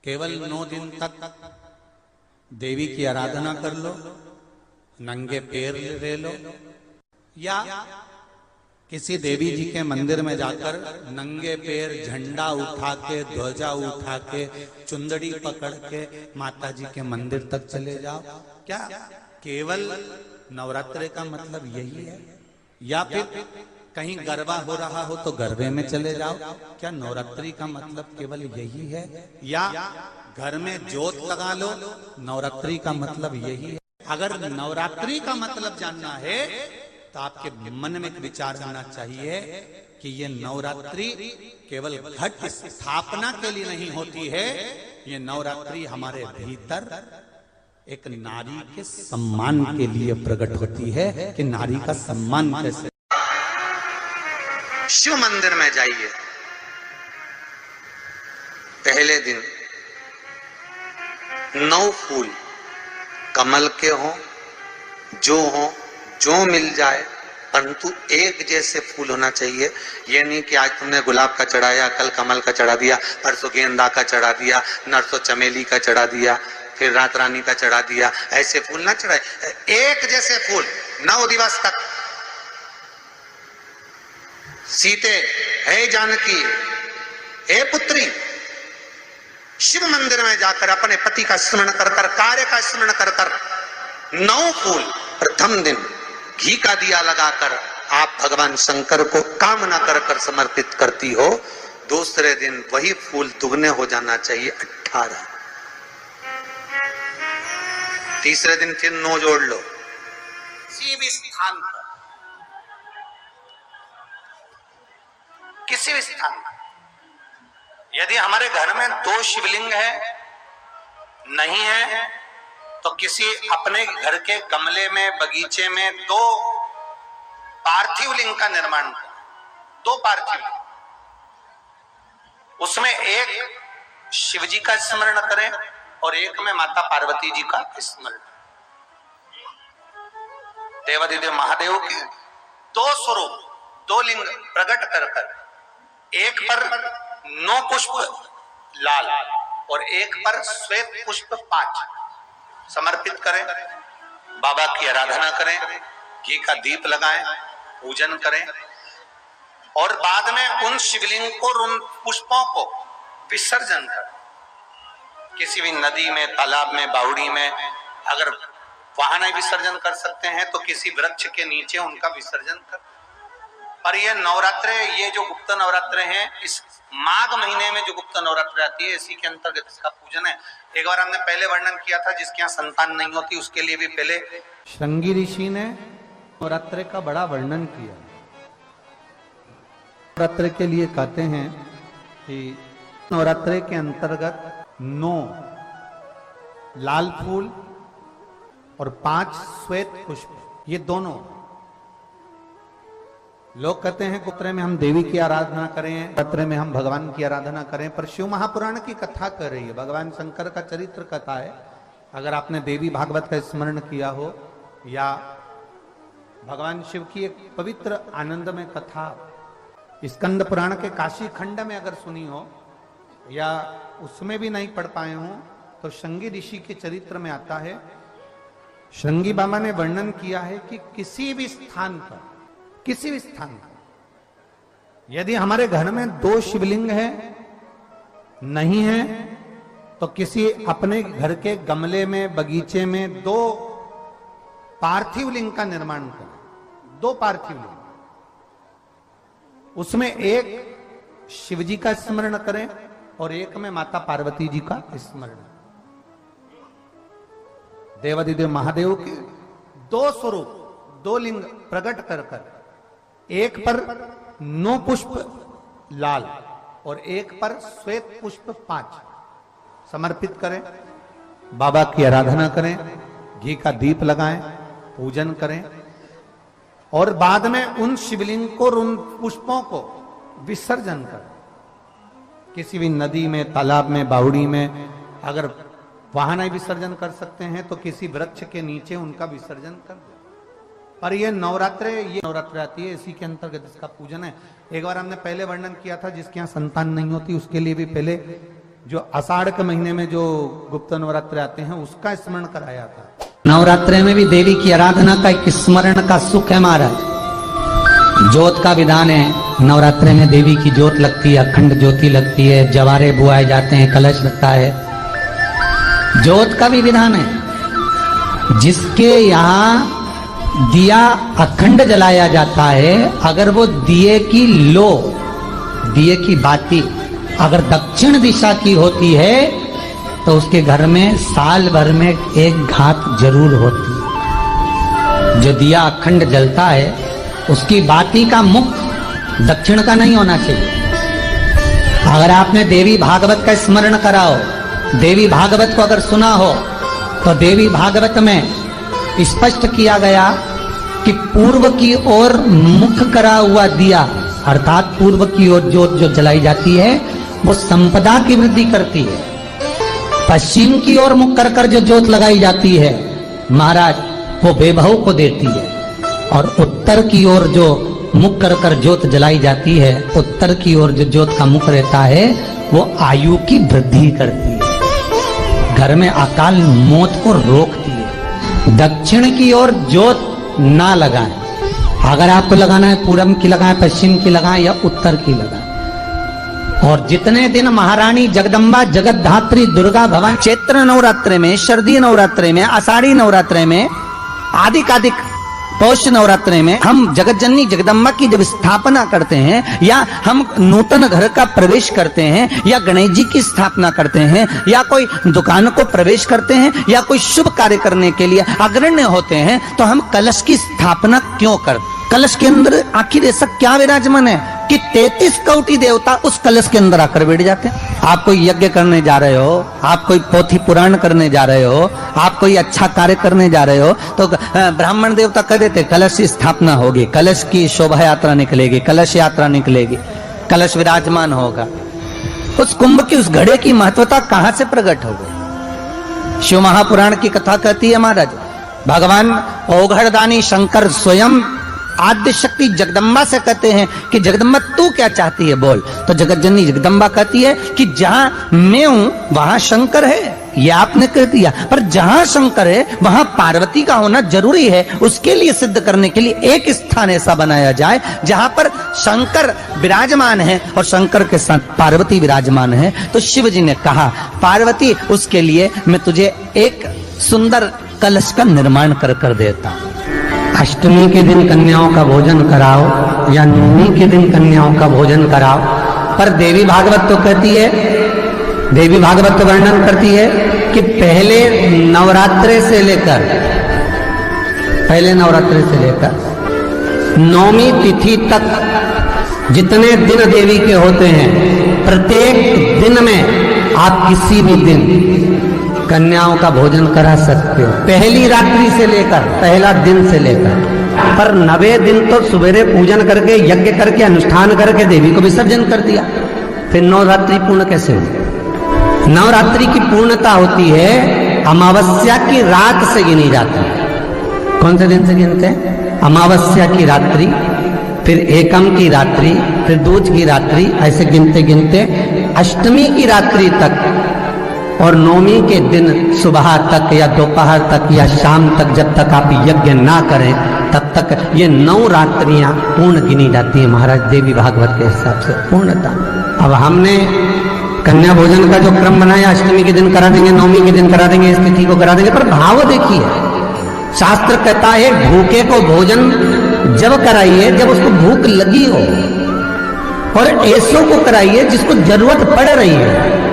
केवल 9 दिन तक देवी की आराधना कर लो, नंगे पैर ले लो, या किसी देवी जी के मंदिर में जाकर नंगे पैर झंडा उठा के, ध्वजा उठा के, चुंदड़ी पकड़ के माता जी के मंदिर तक चले जाओ। क्या केवल नवरात्रि का मतलब यही है? या फिर कहीं गरबा हो रहा हो तो गरबे में चले जाओ? क्या नवरात्रि का मतलब केवल यही है? या घर में जोत लगा लो, नवरात्रि का मतलब यही है? अगर नवरात्रि का मतलब जानना है तो आपके मन में एक विचार आना चाहिए कि ये नवरात्रि केवल घट स्थापना के लिए नहीं होती है, ये नवरात्रि हमारे भीतर एक नारी के सम्मान के लिए प्रकट होती है कि नारी का सम्मान कैसे। शिव मंदिर में जाइए, पहले दिन 9 फूल कमल के हों, जो मिल जाए, परंतु एक जैसे फूल होना चाहिए। ये नहीं कि आज तुमने गुलाब का चढ़ाया, कल कमल का चढ़ा दिया, परसों गेंदा का चढ़ा दिया, नरसों चमेली का चढ़ा दिया, फिर रात रानी का चढ़ा दिया। ऐसे फूल ना चढ़ाए, एक जैसे फूल 9 दिवस तक। सीते, हे जानकी, हे पुत्री, शिव मंदिर में जाकर अपने पति का स्मरण कर कर, कार्य का स्मरण कर कर 9 फूल प्रथम दिन घी का दिया लगाकर आप भगवान शंकर को कामना कर कर समर्पित करती हो। दूसरे दिन वही फूल दुगने हो जाना चाहिए, 18। तीसरे दिन फिर 9 जोड़ लो। किसी भी स्थान पर, किसी भी स्थान पर, यदि हमारे घर में 2 शिवलिंग है, नहीं है, तो किसी अपने घर के गमले में, बगीचे में 2 पार्थिव लिंग का निर्माण करें। 2 पार्थिव लिंग, उसमें एक शिव जी का स्मरण करें और एक में माता पार्वती जी का स्मरण। देवाधिदेव महादेव के 2 स्वरूप, 2 लिंग प्रकट कर कर, एक पर 9 पुष्प लाल और एक पर श्वेत पुष्प 5 समर्पित करें। बाबा की आराधना करें, घी का दीप लगाएं, पूजन करें और बाद में उन शिवलिंग को, उन पुष्पों को विसर्जन करें। किसी भी नदी में, तालाब में, बावड़ी में, अगर वहां नहीं विसर्जन कर सकते हैं तो किसी वृक्ष के नीचे उनका विसर्जन करें। और ये नवरात्रे, ये जो गुप्त नवरात्रे हैं, इस माघ महीने में जो गुप्त नवरात्रि आती है, इसी के अंतर्गत इसका पूजन है। एक बार हमने पहले वर्णन किया था, जिसके यहाँ संतान नहीं होती उसके लिए भी पहले श्रृंगी ऋषि ने नवरात्रि का बड़ा वर्णन किया। नवरात्रि के लिए कहते हैं कि नवरात्रि के अंतर्गत 9 लाल फूल और 5 श्वेत पुष्प, ये दोनों। लोग कहते हैं कुत्रे में हम देवी की आराधना करें, पत्र में हम भगवान की आराधना करें, पर शिव महापुराण की कथा कर रही है, भगवान शंकर का चरित्र कथा है। अगर आपने देवी भागवत का स्मरण किया हो या भगवान शिव की एक पवित्र आनंदमय कथा स्कंद पुराण के काशी खंड में अगर सुनी हो या उसमें भी नहीं पढ़ पाए हो तो श्रृंगी ऋषि के चरित्र में आता है। श्रृंगी बाबा ने वर्णन किया है कि किसी भी स्थान पर, किसी भी स्थान पर यदि हमारे घर में 2 शिवलिंग है, नहीं है, तो किसी अपने घर के गमले में, बगीचे में 2 पार्थिव लिंग का निर्माण करें। 2 पार्थिव लिंग, उसमें एक शिव जी का स्मरण करें और एक में माता पार्वती जी का स्मरण। देवाधिदेव महादेव के 2 स्वरूप, 2 लिंग प्रकट कर कर, एक पर 9 पुष्प लाल और एक पर श्वेत पुष्प 5 समर्पित करें। बाबा की आराधना करें, घी का दीप लगाएं, पूजन करें और बाद में उन शिवलिंग को, उन पुष्पों को विसर्जन करें। किसी भी नदी में, तालाब में, बावड़ी में, अगर वहां नहीं विसर्जन कर सकते हैं तो किसी वृक्ष के नीचे उनका विसर्जन कर दो। पर ये नवरात्रे आती है, इसी के अंतर्गत इसका पूजन है। एक बार हमने पहले वर्णन किया था, जिसके यहाँ संतान नहीं होती उसके लिए भी पहले जो आषाढ़ के महीने में जो गुप्त नवरात्र आते हैं उसका स्मरण कराया था। नवरात्रे में भी देवी की आराधना का एक स्मरण का सुख है महाराज। ज्योत का विधान है, नवरात्रे में देवी की ज्योत लगती है, अखंड ज्योति लगती है, जवारे बुआए जाते हैं, कलश लगता है। ज्योत का भी विधान है। जिसके यहाँ दिया अखंड जलाया जाता है, अगर वो दिए की लो, दिए की बाती अगर दक्षिण दिशा की होती है तो उसके घर में साल भर में एक घात जरूर होती है। जो दिया अखंड जलता है उसकी बाती का मुख दक्षिण का नहीं होना चाहिए। अगर आपने देवी भागवत का स्मरण करा हो, देवी भागवत को अगर सुना हो, तो देवी भागवत में स्पष्ट किया गया कि पूर्व की ओर मुख करा हुआ दिया, अर्थात पूर्व की ओर ज्योत जो जलाई जाती है वो संपदा की वृद्धि करती है। पश्चिम की ओर मुख कर जो ज्योत लगाई जाती है महाराज, वो वैभव को देती है। और उत्तर की ओर जो मुख कर ज्योत जलाई जाती है, उत्तर की ओर जो ज्योत का मुख रहता है वो आयु की वृद्धि करती है, घर में अकाल मौत को रोकती है। दक्षिण की ओर ज्योत ना लगाएं। अगर आपको लगाना है पूरब की लगाएं, पश्चिम की लगाएं या उत्तर की लगाएं। और जितने दिन महारानी जगदम्बा जगतधात्री दुर्गा भवानी चैत्र नवरात्रे में, शरदीय नवरात्रे में, आषाढ़ी नवरात्रे में, आदिकादिक पौष नवरात्रे में हम जगत जननी जगदम्बा की जब स्थापना करते हैं, या हम नूतन घर का प्रवेश करते हैं, या गणेश जी की स्थापना करते हैं, या कोई दुकान को प्रवेश करते हैं, या कोई शुभ कार्य करने के लिए अग्रण्य होते हैं, तो हम कलश की स्थापना क्यों करते? कलश के अंदर आखिर ऐसा क्या विराजमान है कि 33 कोटि देवता उस कलश के अंदर आकर बैठ जाते हैं? आप कोई यज्ञ करने जा रहे हो, आप कोई पोथी पुराण करने जा रहे हो, आप कोई अच्छा कार्य करने जा रहे हो, तो ब्राह्मण देवता कह देते कलश की स्थापना होगी, कलश की शोभा यात्रा निकलेगी, कलश यात्रा निकलेगी, कलश विराजमान होगा। उस कुंभ की उस घड़े की महत्वता कहां से प्रकट हो गई? शिव महापुराण की कथा कहती है महाराज, भगवान ओघड़दानी शंकर स्वयं आद्य शक्ति जगदम्बा से कहते हैं कि जगदम्बा तू क्या चाहती है बोल। तो जगत जननी जगदम्बा कहती है कि जहां मैं हूं वहां शंकर है, ये आपने कह दिया, पर जहां शंकर है वहां पार्वती का होना जरूरी है। उसके लिए सिद्ध करने के लिए एक स्थान ऐसा बनाया जाए जहां पर शंकर विराजमान है और शंकर के साथ पार्वती विराजमान है। तो शिव जी ने कहा पार्वती, उसके लिए मैं तुझे एक सुंदर कलश का निर्माण कर देता हूं। अष्टमी के दिन कन्याओं का भोजन कराओ या नवमी के दिन कन्याओं का भोजन कराओ। पर देवी भागवत तो कहती है, देवी भागवत तो वर्णन करती है कि पहले नवरात्रे से लेकर नवमी तिथि तक जितने दिन देवी के होते हैं, प्रत्येक दिन में आप किसी भी दिन कन्याओं का भोजन करा सकते हो, पहली रात्रि से लेकर, पहला दिन से लेकर। पर 9वें दिन तो सवेरे पूजन करके, यज्ञ करके, अनुष्ठान करके देवी को विसर्जन कर दिया, फिर नवरात्रि पूर्ण कैसे हुई? नवरात्रि की पूर्णता होती है अमावस्या की रात से गिनी जाती है। कौन से दिन से गिनते हैं? अमावस्या की रात्रि, फिर एकम की रात्रि, फिर दूज की रात्रि, ऐसे गिनते गिनते अष्टमी की रात्रि तक और नवमी के दिन सुबह तक या दोपहर तक या शाम तक, जब तक आप यज्ञ ना करें तब तक ये 9 रात्रियां पूर्ण गिनी जाती हैं महाराज देवी भागवत के हिसाब से पूर्णता। अब हमने कन्या भोजन का जो क्रम बनाया, अष्टमी के दिन करा देंगे, नवमी के दिन करा देंगे, इस तिथि को करा देंगे, पर भाव देखिए, शास्त्र कहता है भूखे को भोजन जब कराइए जब उसको भूख लगी हो, और ऐसों को कराइए जिसको जरूरत पड़ रही है।